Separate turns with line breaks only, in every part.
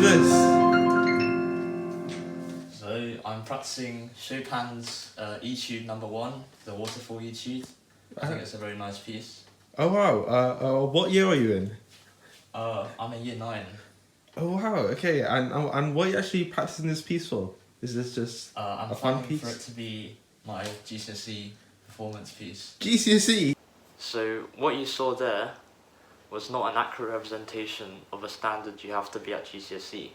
this?
So I'm practicing Chopin's Etude No. 1, the Waterfall Etude. I think it's a very nice piece.
Oh wow. What year are you in?
I'm in year 9.
Oh wow. Okay. And what are you actually practicing this piece for? Is this just
I'm
a fun
planning
piece?
for it to be my GCSE performance piece.
GCSE.
So what you saw there was not an accurate representation of a standard you have to be at GCSE.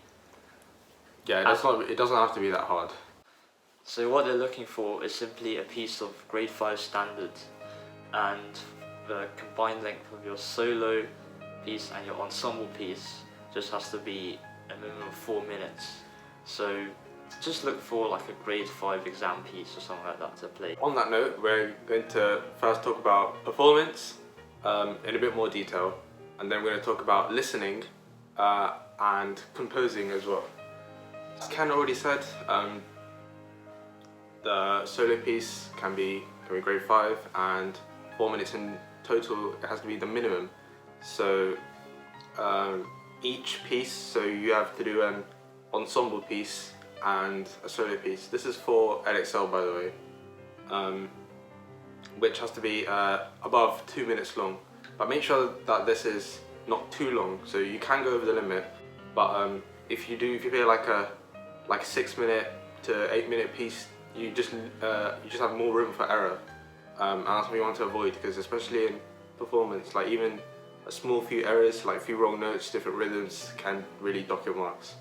Yeah, it doesn't have to be that hard.
So what they're looking for is simply a piece of grade 5 standard, and the combined length of your solo piece and your ensemble piece just has to be a minimum of 4 minutes. So just look for like a grade 5 exam piece or something like that to play.
On that note, we're going to first talk about performance in a bit more detail, and then we're going to talk about listening and composing as well. As Ken already said, the solo piece can be grade 5, and 4 minutes in total, it has to be the minimum. So each piece, so you have to do an ensemble piece and a solo piece. This is for Edexcel, by the way, which has to be above 2 minutes long. But make sure that this is not too long, so you can go over the limit. But if you play like a 6 minute to 8 minute piece, you just have more room for error, and that's what you want to avoid, because especially in performance, like even a small few errors, like a few wrong notes, different rhythms, can really dock your marks.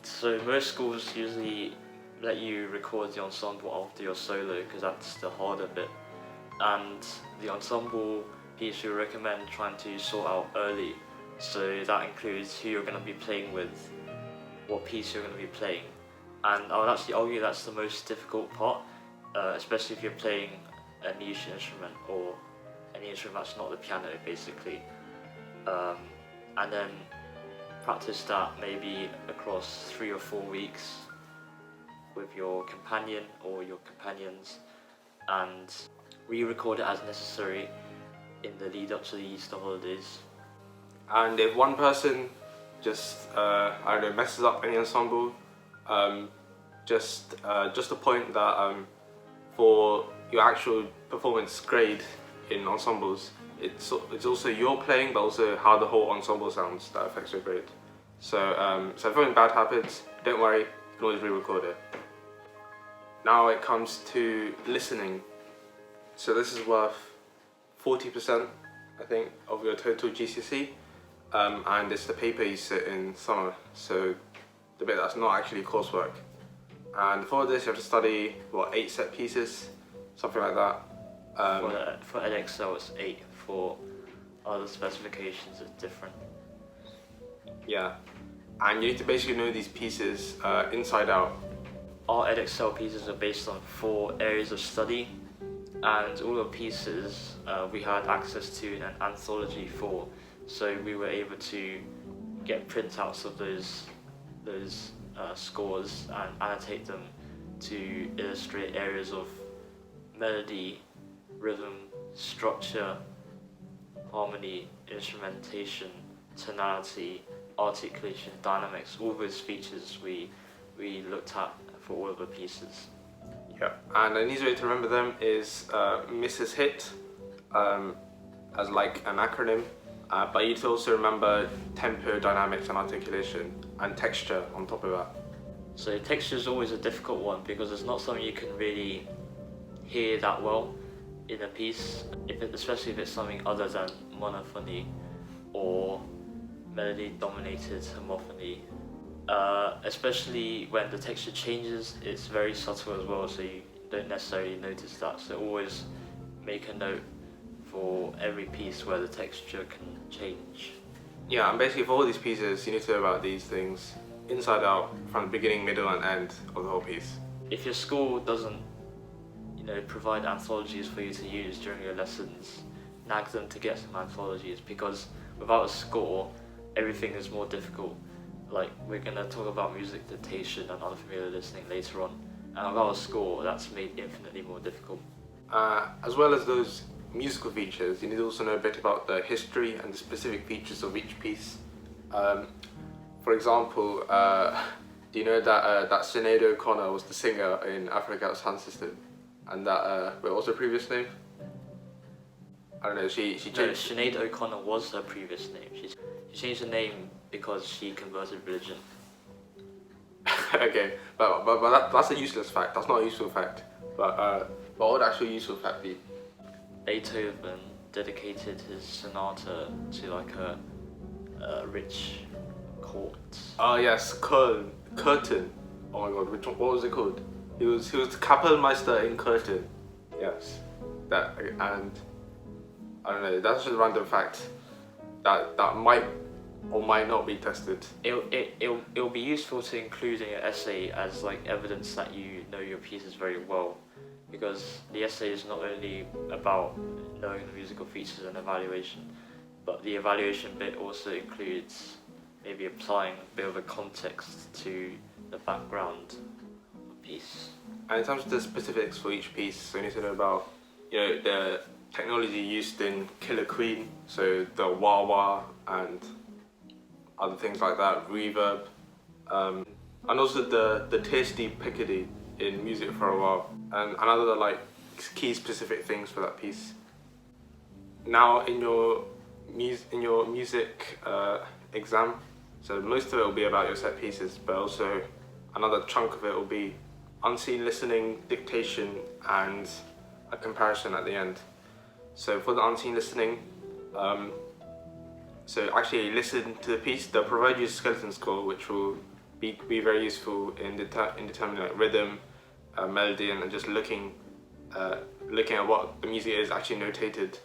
So most schools usually let you record the ensemble after your solo, because that's the harder bit. And the ensemble piece we recommend trying to sort out early. So that includes who you're going to be playing with, what piece you're going to be playing. And I would actually argue that's the most difficult part, especially if you're playing a niche instrument or any instrument that's not the piano, basically. And then practice that maybe across 3 or 4 weeks with your companion or your companions, and re-record it as necessary in the lead up to the Easter holidays.
And if one person just I don't know, messes up any ensemble, just a point that for your actual performance grade in ensembles, it's also your playing, but also how the whole ensemble sounds that affects your grade. So so if something bad happens, don't worry, you can always re-record it. Now it comes to listening. So this is worth 40%, I think, of your total GCSE, and it's the paper you sit in summer, so the bit that's not actually coursework. And for this you have to study, 8 set pieces, something like that.
For Edexcel it's 8, for other specifications it's different.
Yeah, and you need to basically know these pieces inside out.
Our Edexcel pieces are based on 4 areas of study, and all the pieces we had access to in an anthology for, so we were able to get printouts of those scores and annotate them to illustrate areas of melody, rhythm, structure, harmony, instrumentation, tonality, articulation, dynamics. All those features we looked at for all of the pieces.
Yeah, and an easy way to remember them is Mrs. Hit, as like an acronym, but you need to also remember tempo, dynamics and articulation, and texture on top of that.
So texture is always a difficult one, because it's not something you can really hear that well in a piece, especially if it's something other than monophony or melody-dominated homophony. Especially when the texture changes, it's very subtle as well, so you don't necessarily notice that. So always make a note for every piece where the texture can change.
Yeah, and basically for all these pieces, you need to know about these things inside out, from the beginning, middle and end of the whole piece.
If your school doesn't, provide anthologies for you to use during your lessons, nag them to get some anthologies, because without a score, everything is more difficult. Like, we're going to talk about music dictation and unfamiliar listening later on, and without a score, that's made infinitely more difficult.
As well as those musical features, you need to also know a bit about the history and the specific features of each piece. For example, do you know that Sinead O'Connor was the singer in Africa's Sound System, and that what was her previous name? I don't know. She
No,
changed.
Sinead O'Connor was her previous name. She changed her name because she converted religion.
Okay, but that's a useless fact. That's not a useful fact. But what would actual useful fact be?
Beethoven dedicated his sonata to like a rich court.
Oh yes, Curtin. Oh my God, what was it called? He was the Kapellmeister in Curtin. Yes, that, and I don't know. That's just a random fact that might or might not be tested.
It'll be useful to include in your essay as like evidence that you know your pieces very well, because the essay is not only about knowing the musical features and evaluation, but the evaluation bit also includes maybe applying a bit of a context to the background of the piece.
And in terms of the specifics for each piece, so you need to know about, you know, the technology used in Killer Queen, so the wah wah and other things like that, reverb, and also the tasty Picardy in Music for a While, and another like key specific things for that piece. Now in your music exam, so most of it will be about your set pieces, but also another chunk of it will be unseen listening, dictation, and a comparison at the end. So for the unseen listening, so actually listen to the piece. They'll provide you a skeleton score, which will be very useful in determining like rhythm, melody, and just looking at what the music is actually notated.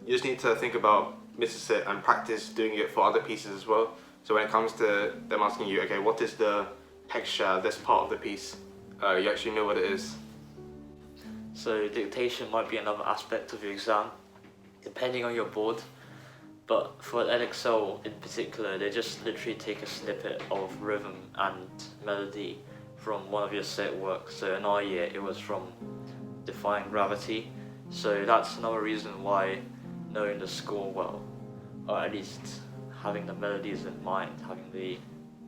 You just need to think about Mrs. It and practice doing it for other pieces as well. So when it comes to them asking you, okay, what is the texture, this part of the piece, you actually know what it is.
So dictation might be another aspect of your exam, depending on your board. But for EdXL in particular, they just literally take a snippet of rhythm and melody from one of your set works. So in our year, it was from Defying Gravity. So that's another reason why knowing the score well, or at least having the melodies in mind, having the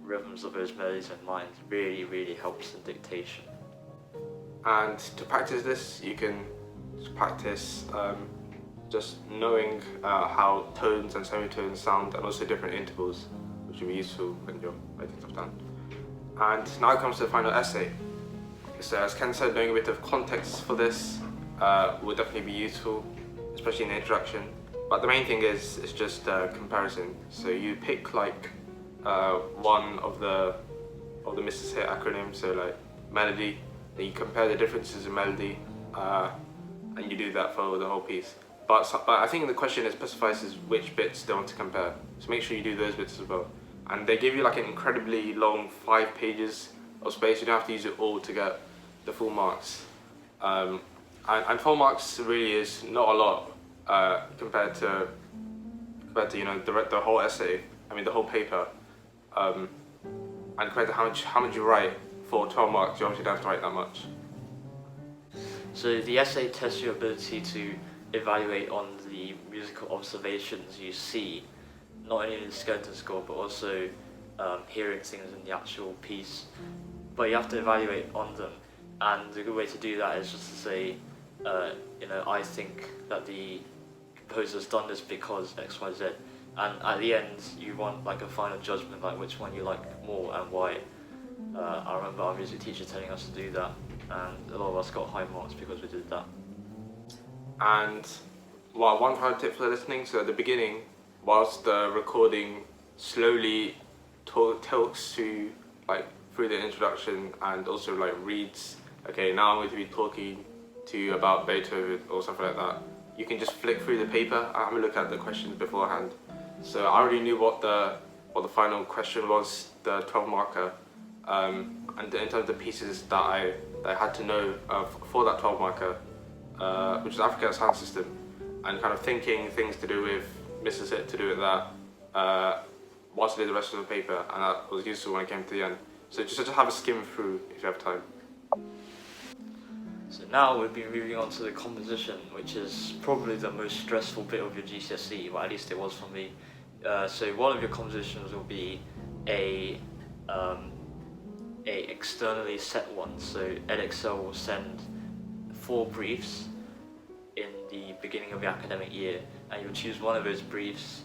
rhythms of those melodies in mind, really helps in dictation.
And to practice this, you can practice just knowing how tones and semitones sound, and also different intervals, which will be useful when you're writing stuff down. And now it comes to the final essay. So as Ken said, knowing a bit of context for this will definitely be useful, especially in the introduction. But the main thing is just comparison. So you pick like one of the Mrs. Hit acronyms, so like melody. Then you compare the differences in melody, and you do that for the whole piece. But I think the question it specifies is which bits they want to compare. So make sure you do those bits as well. And they give you like an incredibly long 5 pages of space. You don't have to use it all to get the full marks. And 4 marks really is not a lot compared to you know the whole essay. I mean the whole paper. And compared to how much you write. For 12 marks, you obviously don't have to write that much.
So the essay tests your ability to evaluate on the musical observations you see, not only in the skeleton score, but also hearing things in the actual piece. But you have to evaluate on them, and the good way to do that is just to say, you know, I think that the composer's done this because X, Y, Z. And at the end, you want like a final judgment, like which one you like more and why. I remember our music teacher telling us to do that, and a lot of us got high marks because we did that.
And one final tip for listening, so at the beginning, whilst the recording slowly talks to like through the introduction and also like reads, okay, now I'm going to be talking to you about Beethoven or something like that, you can just flick through the paper and have a look at the questions beforehand. So I already knew what the final question was, the 12 marker. And in terms of the pieces that I had to know for that 12 marker, which is Africa Sound System, and kind of thinking things to do with Mrs. It, to do with that, whilst I did the rest of the paper, and that was useful when I came to the end. So just have a skim through if you have time.
So now we'll be moving on to the composition, which is probably the most stressful bit of your GCSE, well at least it was for me. So one of your compositions will be a externally set one. So Edexcel will send 4 briefs in the beginning of the academic year, and you'll choose one of those briefs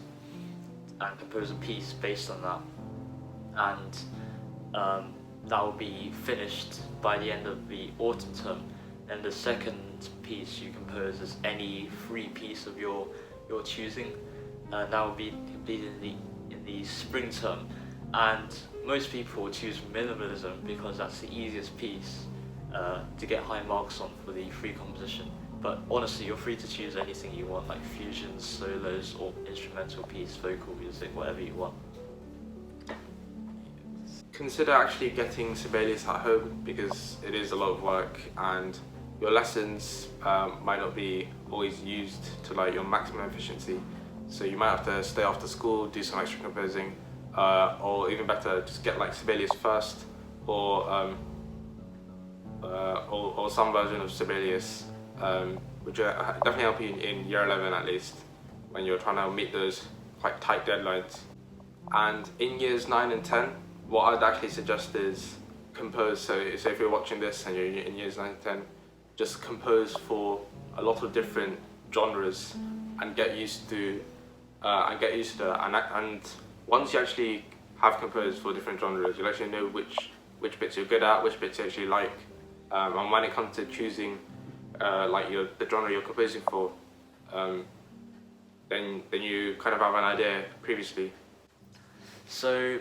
and compose a piece based on that. And that will be finished by the end of the autumn term. And the second piece you compose is any free piece of your choosing, and that will be completed in the spring term. And most people choose minimalism because that's the easiest piece to get high marks on for the free composition. But honestly, you're free to choose anything you want, like fusions, solos, or instrumental piece, vocal music, whatever you want.
Consider actually getting Sibelius at home, because it is a lot of work and your lessons might not be always used to like your maximum efficiency. So you might have to stay after school, do some extra composing, or even better, just get like Sibelius first, or some version of Sibelius, which will definitely help you in year 11 at least, when you're trying to meet those quite tight deadlines. And in years 9 and 10, what I'd actually suggest is compose. So if you're watching this and you're in years 9 and 10, just compose for a lot of different genres and get used to that. And once you actually have composed for different genres, you'll actually know which bits you're good at, which bits you actually like. And when it comes to choosing the genre you're composing for, then you kind of have an idea previously.
So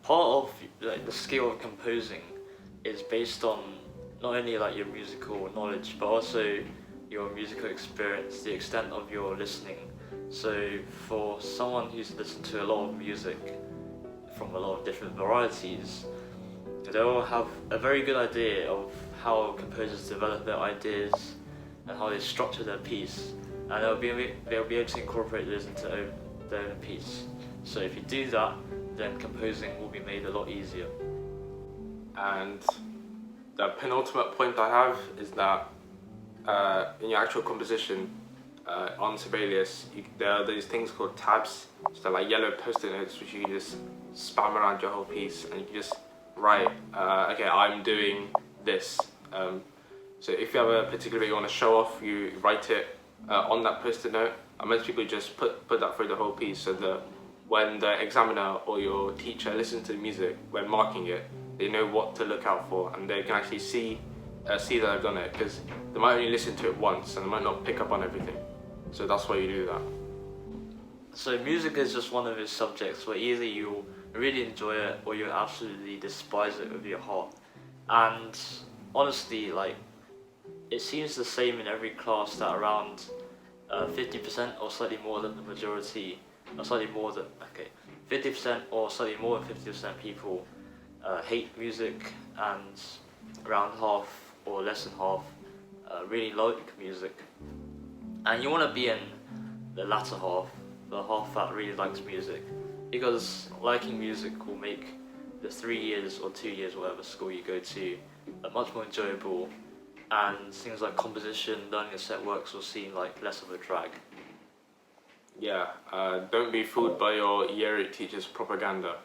part of the skill of composing is based on not only like your musical knowledge, but also your musical experience, the extent of your listening. So for someone who's listened to a lot of music from a lot of different varieties, they'll have a very good idea of how composers develop their ideas and how they structure their piece, and they'll be able to incorporate those into their own piece. So if you do that, then composing will be made a lot easier.
And the penultimate point I have is that in your actual composition on Sibelius, there are these things called tabs. So they're like yellow post-it notes which you can just spam around your whole piece, and you can just write, okay, I'm doing this. So if you have a particular bit you want to show off, you write it on that post-it note, and most people just put that through the whole piece, so that when the examiner or your teacher listens to the music when marking it, they know what to look out for, and they can actually see that I've done it, because they might only listen to it once and they might not pick up on everything. So that's why you do that.
So music is just one of those subjects where either you really enjoy it or you absolutely despise it with your heart. And honestly, like, it seems the same in every class, that around 50% or slightly more than the majority, or slightly more than, 50% or slightly more than 50% people hate music, and around half or less than half really like music. And you want to be in the latter half, the half that really likes music, because liking music will make the 3 years or 2 years, whatever school you go to, much more enjoyable, and things like composition, learning a set works will seem like less of a drag.
Yeah, don't be fooled by your year 8 teacher's propaganda.